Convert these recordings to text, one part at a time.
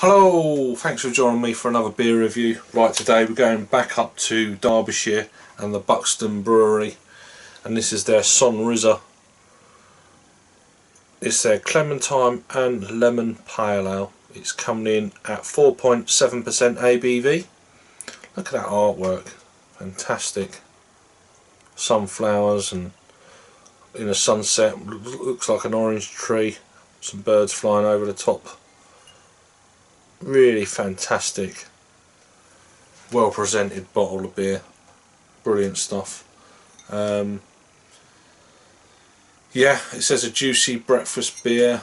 Hello, thanks for joining me for another beer review. Right, today we're going back up to Derbyshire and the Buxton Brewery, and this is their Sonrisa. It's their Clementine and Lemon Pale Ale. It's coming in at 4.7% ABV. Look at that artwork, fantastic. Sunflowers and in a sunset, looks like an orange tree, some birds flying over the top. Really fantastic, well presented bottle of beer, brilliant stuff. Yeah, it says a juicy breakfast beer,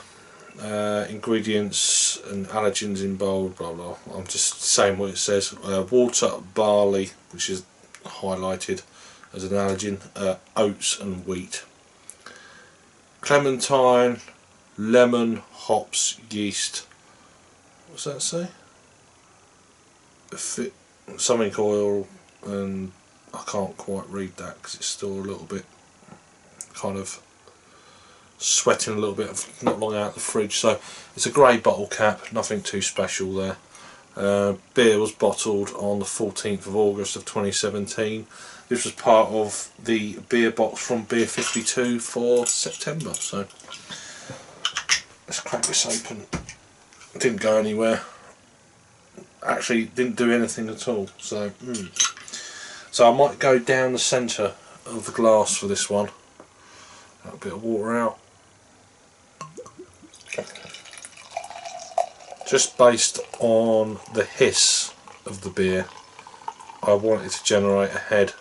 ingredients and allergens in bold, blah blah. I'm just saying what it says. Water, barley, which is highlighted as an allergen, oats and wheat. Clementine, lemon, hops, yeast. What's that say? Something oil, and I can't quite read that because it's still a little bit kind of sweating a little bit, not long out of the fridge. So it's a grey bottle cap, nothing too special there. Beer was bottled on the 14th of August of 2017. This was part of the beer box from Beer 52 for September. So let's crack this open. It didn't go anywhere. Actually didn't do anything at all. So I might go down the centre of the glass for this one. A bit of water out. Just based on the hiss of the beer, I want it to generate a head,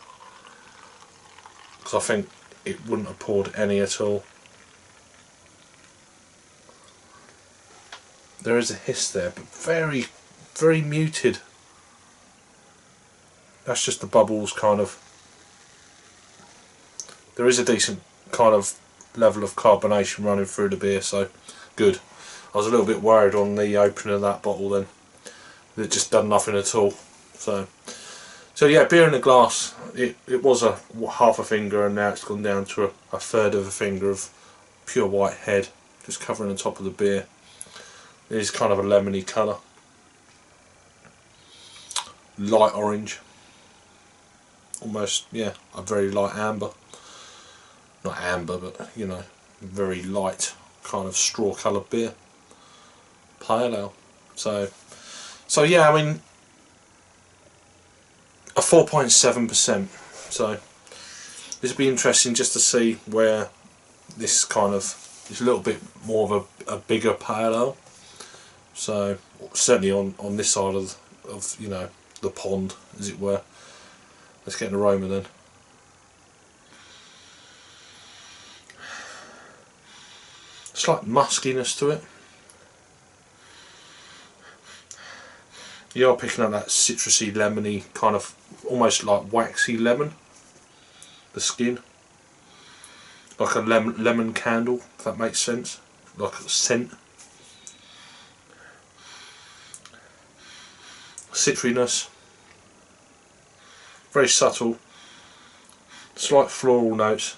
because I think it wouldn't have poured any at all. There is a hiss there, but very, very muted. That's just the bubbles kind of. There is a decent kind of level of carbonation running through the beer, so good. I was a little bit worried on the opening of that bottle then. It just done nothing at all. So yeah, beer in the glass. It was a half a finger, and now it's gone down to a third of a finger of pure white head, just covering the top of the beer. It is kind of a lemony colour, light orange, almost, yeah, a very light amber. Not amber, but you know, very light kind of straw coloured beer, pale ale. So yeah, I mean, a 4.7%. So this will be interesting just to see where this kind of is a little bit more of a bigger pale ale. So certainly on this side of you know, the pond, as it were. Let's get an aroma then. Slight muskiness to it. You are picking up that citrusy, lemony kind of, almost like waxy lemon. The skin, like a lemon candle, if that makes sense. Like a scent. Citriness, very subtle, slight floral notes.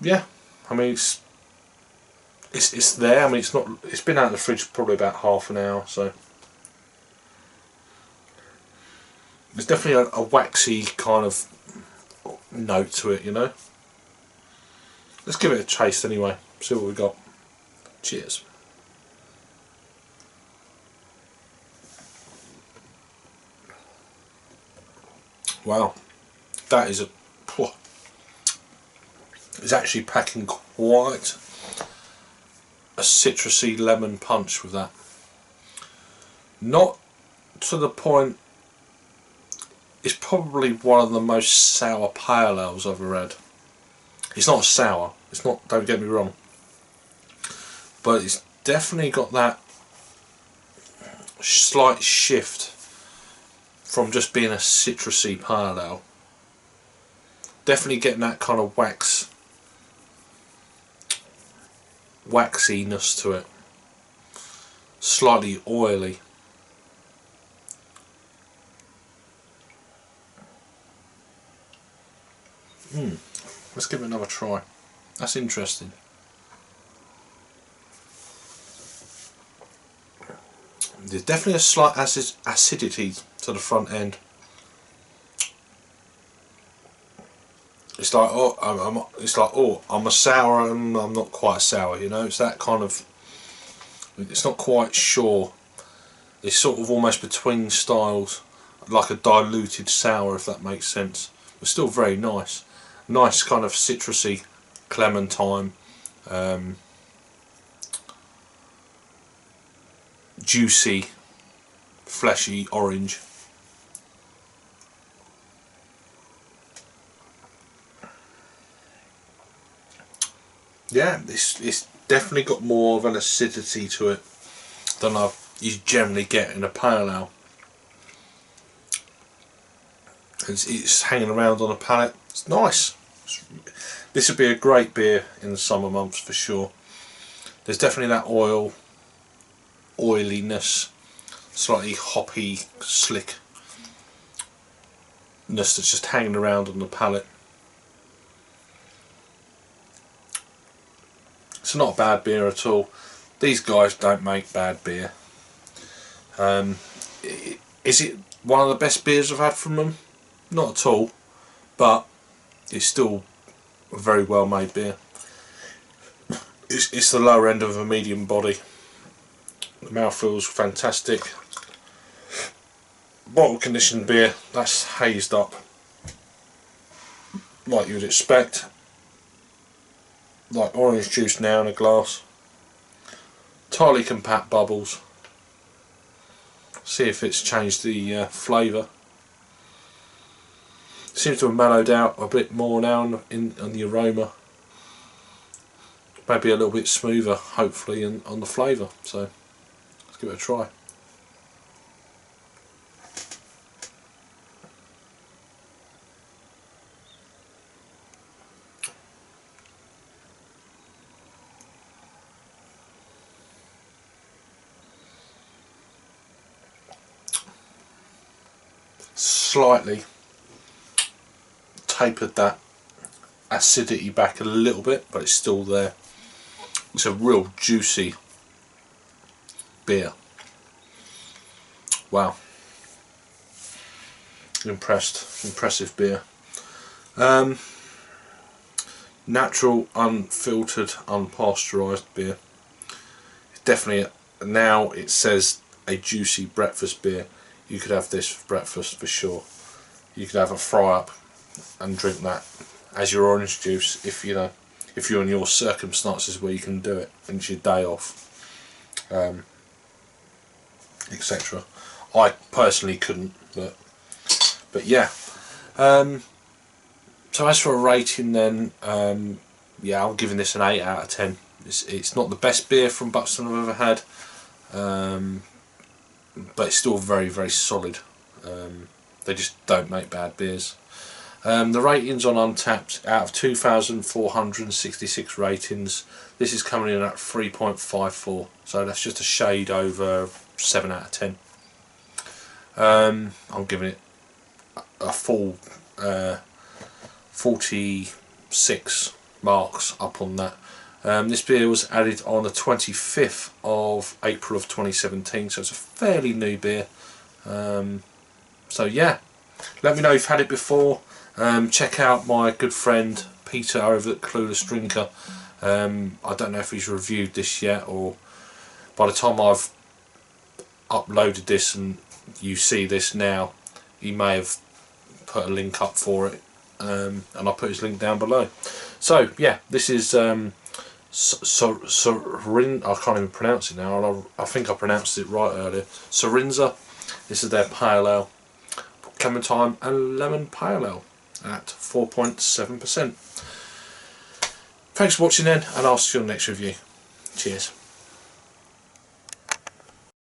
Yeah, I mean it's there. I mean it's been out of the fridge probably about half an hour, so there's definitely a waxy kind of note to it, you know. Let's give it a taste anyway, see what we got. Cheers. Wow, that is it's actually packing quite a citrusy lemon punch with that. Not to the point. It's probably one of the most sour pale ales I've ever had. It's not sour. It's not. Don't get me wrong. But it's definitely got that slight shift from just being a citrusy pale ale. Definitely getting that kind of waxiness to it. Slightly oily. Let's give it another try. That's interesting. There's definitely a slight acidity to the front end. It's like, oh, I'm a sour and I'm not quite sour, you know. It's that kind of, it's not quite sure. It's sort of almost between styles, like a diluted sour, if that makes sense. But still very nice. Nice kind of citrusy Clementine, juicy, fleshy orange. Yeah, it's definitely got more of an acidity to it than you generally get in a pale ale. It's hanging around on a palate. It's nice. This would be a great beer in the summer months for sure. There's definitely that oiliness, slightly hoppy, slickness that's just hanging around on the palate. It's not a bad beer at all. These guys don't make bad beer. Is it one of the best beers I've had from them? Not at all, but it's still a very well made beer. It's the lower end of a medium body. The mouthfeel's fantastic. Bottle conditioned beer, that's hazed up like you would expect. Like orange juice now in a glass. Entirely compact bubbles. See if it's changed the flavour. Seems to have mellowed out a bit more now on the aroma. Maybe a little bit smoother, hopefully, on the flavour. So let's give it a try. Slightly tapered that acidity back a little bit, but it's still there. It's a real juicy beer. Wow, impressive beer. Natural, unfiltered, unpasteurised beer. Definitely, now it says a juicy breakfast beer. You could have this for breakfast for sure. You could have a fry up and drink that as your orange juice if you're in your circumstances where you can do it and it's your day off, etc. I personally couldn't, but yeah. So as for a rating then, yeah, I'm giving this an 8 out of 10. It's not the best beer from Buxton I've ever had, but it's still very, very solid. They just don't make bad beers. The ratings on Untapped, out of 2,466 ratings, this is coming in at 3.54, so that's just a shade over 7 out of 10. I'm giving it a full 46 marks up on that. This beer was added on the 25th of April of 2017, so it's a fairly new beer. So yeah, let me know if you've had it before. Check out my good friend Peter over at Clueless Drinker. I don't know if he's reviewed this yet, or by the time I've uploaded this and you see this now, he may have put a link up for it, and I'll put his link down below. So yeah, this is Sonrisa. I can't even pronounce it now. I think I pronounced it right earlier. Sonrisa. This is their pale ale, Clementine and lemon pale ale at 4.7%. Thanks for watching then, and I'll see you on the next review. Cheers.